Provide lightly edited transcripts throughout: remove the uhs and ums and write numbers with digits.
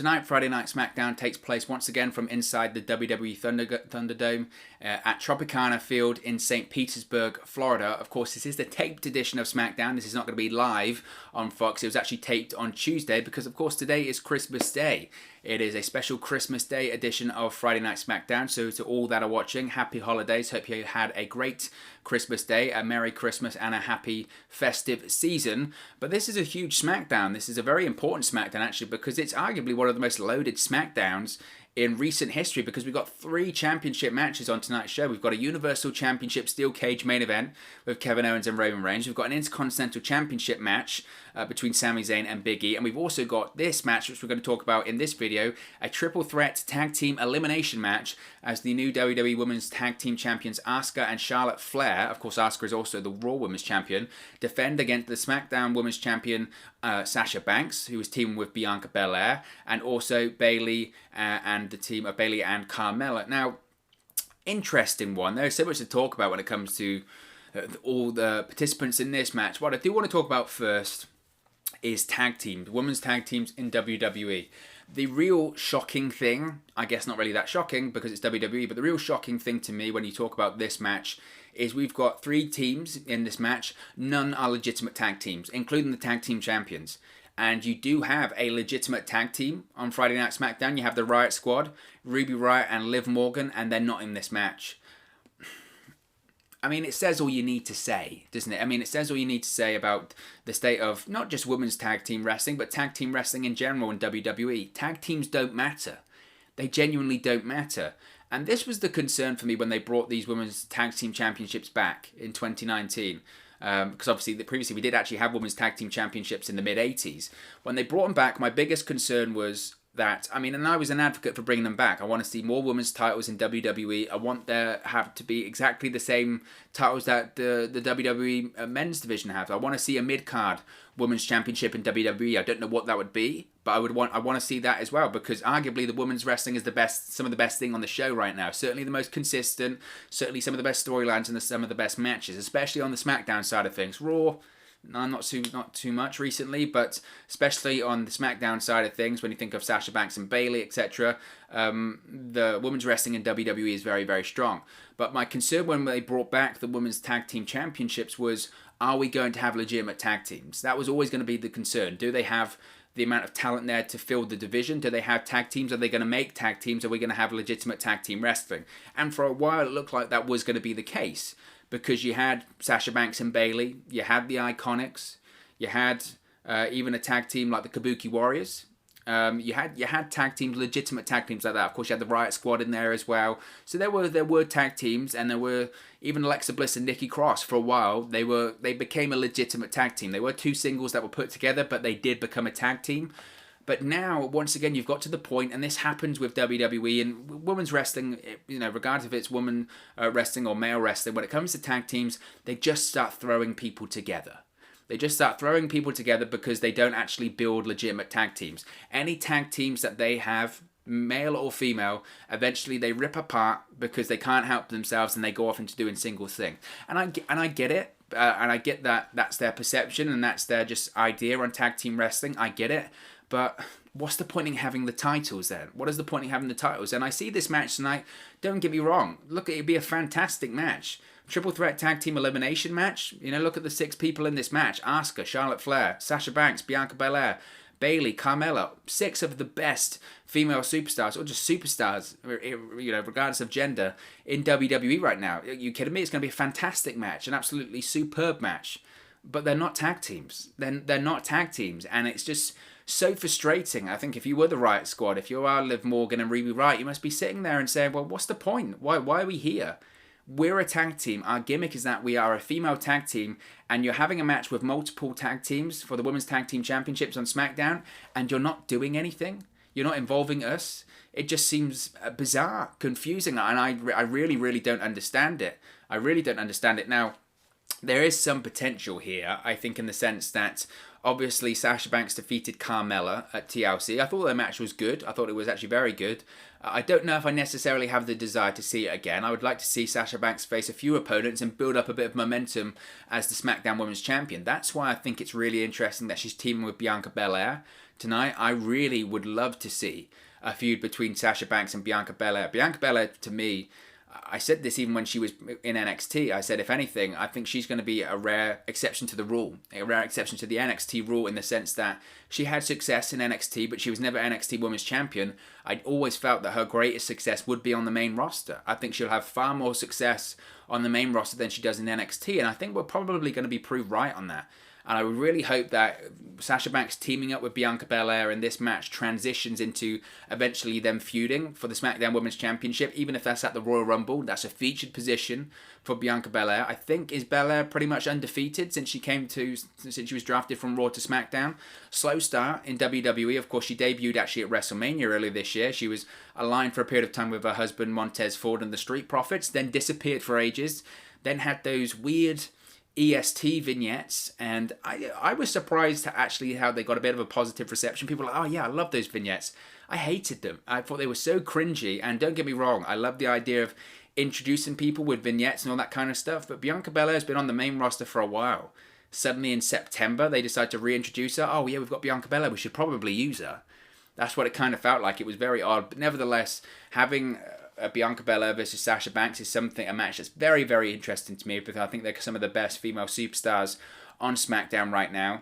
tonight, Friday Night SmackDown takes place once again from inside the WWE Thunderdome at Tropicana Field in St. Petersburg, Florida. Of course, this is the taped edition of SmackDown. This is not going to be live on Fox. It was actually taped on Tuesday because, of course, today is Christmas Day. It is a special Christmas Day edition of Friday Night SmackDown. So to all that are watching, happy holidays. Hope you had a great Christmas Day, a Merry Christmas and a happy festive season. But this is a huge SmackDown. This is a very important SmackDown actually because it's arguably one of the most loaded SmackDowns in recent history because we've got 3 championship matches on tonight's show. We've got a Universal Championship Steel Cage main event with Kevin Owens and Roman Reigns. We've got an Intercontinental Championship match between Sami Zayn and Big E. And we've also got this match, which we're going to talk about in this video, a triple threat tag team elimination match as the new WWE Women's Tag Team Champions Asuka and Charlotte Flair, of course Asuka is also the Raw Women's Champion, defend against the SmackDown Women's Champion Sasha Banks, who is teaming with Bianca Belair, and also Bayley and the team of Bayley and Caremalla. Now, interesting one. There's so much to talk about when it comes to all the participants in this match. What I do want to talk about first is tag teams, women's tag teams in WWE. The real shocking thing, I guess not really that shocking because it's WWE, but the real shocking thing to me when you talk about this match is we've got 3 teams in this match. None are legitimate tag teams, including the tag team champions. And you do have a legitimate tag team on Friday Night SmackDown. You have the Riot Squad, Ruby Riott and Liv Morgan, and they're not in this match. I mean, it says all you need to say, doesn't it? I mean, it says all you need to say about the state of not just women's tag team wrestling, but tag team wrestling in general in WWE. Tag teams don't matter. They genuinely don't matter. And this was the concern for me when they brought these women's tag team championships back in 2019. Because obviously, previously we did actually have women's tag team championships in the mid-80s. When they brought them back, my biggest concern was that, I mean, and I was an advocate for bringing them back. I want to see more women's titles in WWE. I want there have to be exactly the same titles that the WWE men's division has. I want to see a mid-card women's championship in WWE. I don't know what that would be, but I want to see that as well because arguably the women's wrestling is the best, some of the best thing on the show right now. Certainly the most consistent, certainly some of the best storylines and some of the best matches, especially on the SmackDown side of things. Raw, no, not too much recently, but especially on the SmackDown side of things, when you think of Sasha Banks and Bayley, etc., the women's wrestling in WWE is very, very strong. But my concern when they brought back the women's tag team championships was, are we going to have legitimate tag teams? That was always going to be the concern. Do they have the amount of talent there to fill the division? Do they have tag teams? Are they going to make tag teams? Are we going to have legitimate tag team wrestling? And for a while, it looked like that was going to be the case. Because you had Sasha Banks and Bayley, you had the Iconics, you had even a tag team like the Kabuki Warriors. You had tag teams, legitimate tag teams like that. Of course, you had the Riot Squad in there as well. So there were tag teams, and there were even Alexa Bliss and Nikki Cross for a while. They became a legitimate tag team. They were 2 singles that were put together, but they did become a tag team. But now, once again, you've got to the point, and this happens with WWE and women's wrestling, you know, regardless if it's women wrestling or male wrestling, when it comes to tag teams, they just start throwing people together. They just start throwing people together because they don't actually build legitimate tag teams. Any tag teams that they have, male or female, eventually they rip apart because they can't help themselves and they go off into doing singles thing. And I get it. And I get that that's their perception and that's their just idea on tag team wrestling. I get it. But what's the point in having the titles then? What is the point in having the titles? And I see this match tonight, don't get me wrong. Look, it'd be a fantastic match. Triple threat tag team elimination match. You know, look at the 6 people in this match. Asuka, Charlotte Flair, Sasha Banks, Bianca Belair, Bayley, Carmella. 6 of the best female superstars, or just superstars, you know, regardless of gender, in WWE right now. Are you kidding me? It's going to be a fantastic match, an absolutely superb match. But they're not tag teams. They're not tag teams. And it's just so frustrating. I think if you were the Riot Squad, if you are Liv Morgan and Ruby Riott, you must be sitting there and saying, well, what's the point? Why are we here? We're a tag team. Our gimmick is that we are a female tag team, and you're having a match with multiple tag teams for the Women's Tag Team Championships on SmackDown, and you're not doing anything. You're not involving us. It just seems bizarre, confusing, and I really, really don't understand it. I really don't understand it. Now, there is some potential here, I think, in the sense that obviously Sasha Banks defeated Carmella at TLC. I thought their match was good. I thought it was actually very good. I don't know if I necessarily have the desire to see it again. I would like to see Sasha Banks face a few opponents and build up a bit of momentum as the SmackDown Women's Champion. That's why I think it's really interesting that she's teaming with Bianca Belair tonight. I really would love to see a feud between Sasha Banks and Bianca Belair. Bianca Belair, to me, I said this even when she was in NXT. I said, if anything, I think she's going to be a rare exception to the rule, a rare exception to the NXT rule, in the sense that she had success in NXT, but she was never NXT Women's Champion. I'd always felt that her greatest success would be on the main roster. I think she'll have far more success on the main roster than she does in NXT, and I think we're probably going to be proved right on that. And I would really hope that Sasha Banks teaming up with Bianca Belair in this match transitions into eventually them feuding for the SmackDown Women's Championship, even if that's at the Royal Rumble. That's a featured position for Bianca Belair. I think, is Belair pretty much undefeated since she was drafted from Raw to SmackDown. Slow start in WWE. Of course, she debuted actually at WrestleMania earlier this year. She was aligned for a period of time with her husband Montez Ford and the Street Profits, then disappeared for ages, then had those weird EST vignettes, and I was surprised at actually how they got a bit of a positive reception. People were like, oh yeah, I love those vignettes. I hated them. I thought they were so cringy, and don't get me wrong, I love the idea of introducing people with vignettes and all that kind of stuff, but Bianca Belair has been on the main roster for a while. Suddenly in September, they decide to reintroduce her. Oh yeah, we've got Bianca Belair, we should probably use her. That's what it kind of felt like. It was very odd, but nevertheless, having Bianca Belair versus Sasha Banks is a match that's very, very interesting to me, because I think they're some of the best female superstars on SmackDown right now.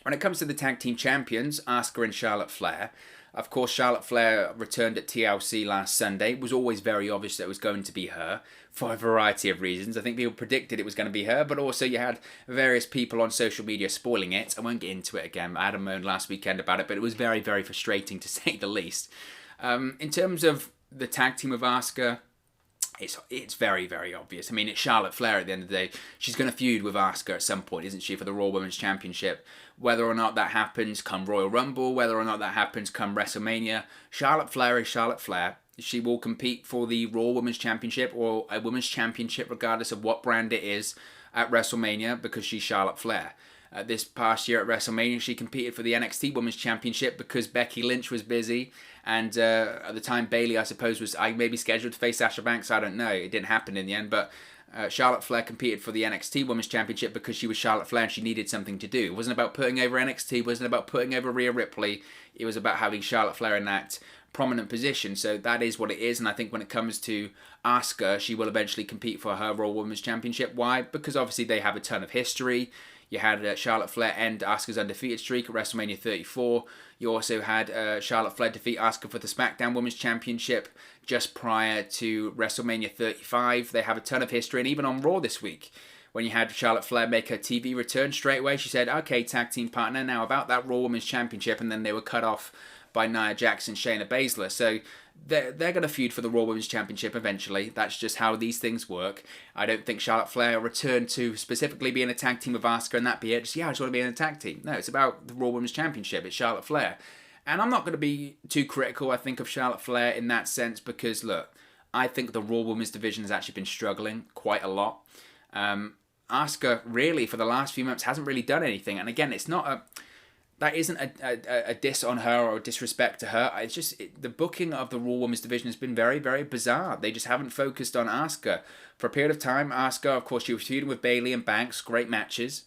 When it comes to the tag team champions, Asuka and Charlotte Flair, of course, Charlotte Flair returned at TLC last Sunday. It was always very obvious that it was going to be her for a variety of reasons. I think people predicted it was going to be her, but also you had various people on social media spoiling it. I won't get into it again. I had a moan last weekend about it, but it was very, very frustrating to say the least. In terms of the tag team of Asuka, it's very, very obvious. I mean, it's Charlotte Flair at the end of the day. She's going to feud with Asuka at some point, isn't she, for the Raw Women's Championship? Whether or not that happens come Royal Rumble, whether or not that happens come WrestleMania, Charlotte Flair is Charlotte Flair. She will compete for the Raw Women's Championship or a Women's Championship, regardless of what brand it is, at WrestleMania, because she's Charlotte Flair. This past year at WrestleMania, she competed for the NXT Women's Championship because Becky Lynch was busy, and at the time Bayley, I suppose, was maybe scheduled to face Sasha Banks. I don't know. It didn't happen in the end, but Charlotte Flair competed for the NXT Women's Championship because she was Charlotte Flair and she needed something to do. It wasn't about putting over NXT, it wasn't about putting over Rhea Ripley. It was about having Charlotte Flair in that prominent position. So that is what it is, and I think when it comes to Asuka, she will eventually compete for her Raw Women's Championship. Why? Because obviously they have a ton of history. You had Charlotte Flair end Asuka's undefeated streak at WrestleMania 34. You also had Charlotte Flair defeat Asuka for the SmackDown Women's Championship just prior to WrestleMania 35. They have a ton of history, and even on Raw this week, when you had Charlotte Flair make her TV return straight away, she said, okay, tag team partner, now about that Raw Women's Championship, and then they were cut off by Nia Jax and Shayna Baszler. So they're going to feud for the Raw Women's Championship eventually. That's just how these things work. I don't think Charlotte Flair returned to specifically be in a tag team with Asuka and that be it. Just, I just want to be in a tag team. No, it's about the Raw Women's Championship. It's Charlotte Flair. And I'm not going to be too critical, I think, of Charlotte Flair in that sense, because, look, I think the Raw Women's division has actually been struggling quite a lot. Asuka, really, for the last few months, hasn't really done anything. And again, it's not that isn't a diss on her or a disrespect to her. It's just the booking of the Raw Women's division has been very, very bizarre. They just haven't focused on Asuka. For a period of time, Asuka, of course, she was feuding with Bayley and Banks, great matches.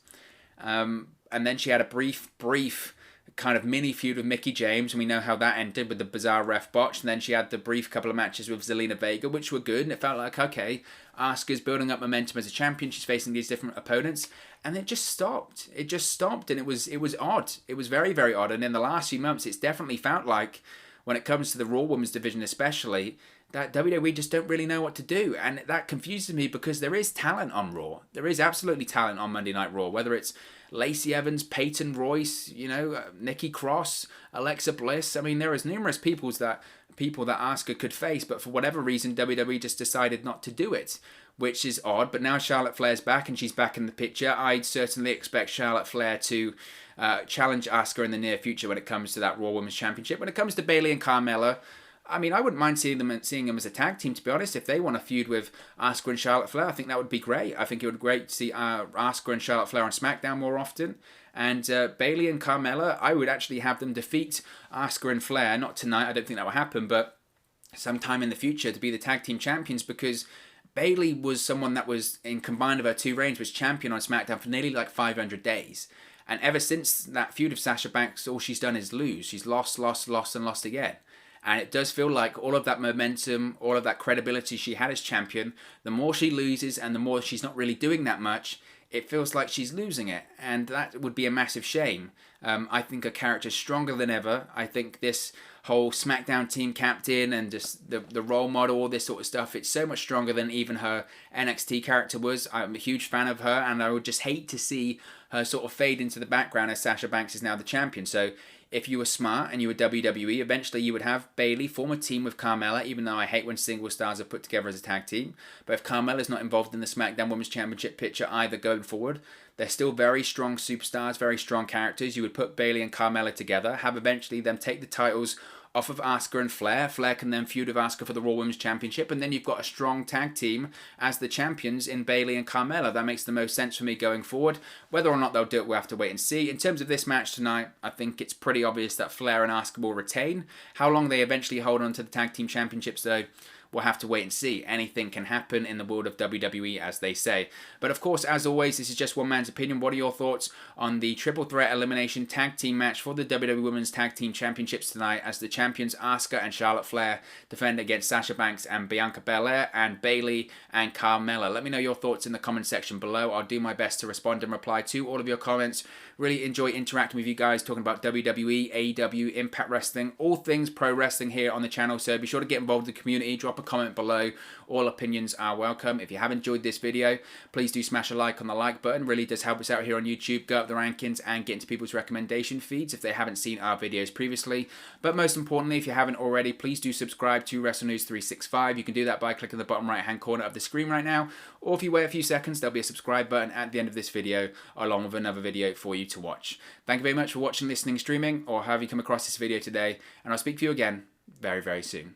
And then she had a brief kind of mini feud with Mickie James, and we know how that ended with the bizarre ref botch. And then she had the brief couple of matches with Zelina Vega, which were good, and it felt like, okay, Asuka's building up momentum as a champion. She's facing these different opponents, and it just stopped. It just stopped, and it was odd. It was very, very odd. And in the last few months, it's definitely felt like, when it comes to the Raw Women's division especially, that WWE just don't really know what to do. And that confuses me, because there is talent on Raw. There is absolutely talent on Monday Night Raw, whether it's Lacey Evans, Peyton Royce, Nikki Cross, Alexa Bliss. I mean, there is numerous people that Asuka could face, but for whatever reason, WWE just decided not to do it, which is odd. But now Charlotte Flair's back, and she's back in the picture. I'd certainly expect Charlotte Flair to challenge Asuka in the near future when it comes to that Raw Women's Championship. When it comes to Bayley and Carmella, I mean, I wouldn't mind seeing them as a tag team, to be honest. If they want to feud with Asuka and Charlotte Flair, I think that would be great. I think it would be great to see Asuka and Charlotte Flair on SmackDown more often. And Bayley and Carmella, I would actually have them defeat Asuka and Flair. Not tonight, I don't think that will happen, but sometime in the future to be the tag team champions, because Bayley was someone that was, in combined of her two reigns, was champion on SmackDown for nearly like 500 days. And ever since that feud of Sasha Banks, all she's done is lose. She's lost, and lost again. And it does feel like all of that momentum, all of that credibility she had as champion, the more she loses and the more she's not really doing that much, it feels like she's losing it. And that would be a massive shame. I think her character's stronger than ever. I think this whole SmackDown team captain and just the role model, all this sort of stuff, it's so much stronger than even her NXT character was. I'm a huge fan of her, and I would just hate to see her sort of fade into the background as Sasha Banks is now the champion. So if you were smart and you were WWE, eventually you would have Bayley form a team with Carmella, even though I hate when single stars are put together as a tag team. But if Carmella's not involved in the SmackDown Women's Championship picture either going forward, they're still very strong superstars, very strong characters. You would put Bayley and Carmella together, have eventually them take the titles off of Asuka and Flair. Flair can then feud with Asuka for the Raw Women's Championship, and then you've got a strong tag team as the champions in Bayley and Carmella. That makes the most sense for me going forward. Whether or not they'll do it, we'll have to wait and see. In terms of this match tonight, I think it's pretty obvious that Flair and Asuka will retain. How long they eventually hold on to the tag team championships, though, we'll have to wait and see. Anything can happen in the world of WWE, as they say. But of course, as always, this is just one man's opinion. What are your thoughts on the triple threat elimination tag team match for the WWE Women's Tag Team Championships tonight, as the champions Asuka and Charlotte Flair defend against Sasha Banks and Bianca Belair and Bayley and Carmella? Let me know your thoughts in the comment section below. I'll do my best to respond and reply to all of your comments. Really enjoy interacting with you guys, talking about WWE, AEW, Impact Wrestling, all things pro wrestling here on the channel. So be sure to get involved in the community. Drop a comment below. All opinions are welcome. If you have enjoyed this video, please do smash a like on the like button. Really does help us out here on YouTube. Go up the rankings and get into people's recommendation feeds if they haven't seen our videos previously. But most importantly, if you haven't already, please do subscribe to Wrestle News 365. You can do that by clicking the bottom right hand corner of the screen right now, or if you wait a few seconds, there'll be a subscribe button at the end of this video along with another video for you to watch. Thank you very much for watching, listening, streaming, or however you come across this video today, and I'll speak to you again very, very soon.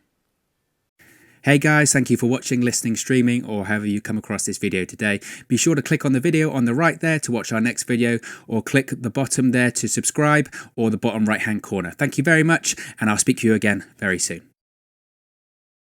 Hey guys, thank you for watching, listening, streaming, or however you come across this video today. Be sure to click on the video on the right there to watch our next video, or click the bottom there to subscribe, or the bottom right hand corner. Thank you very much, and I'll speak to you again very soon.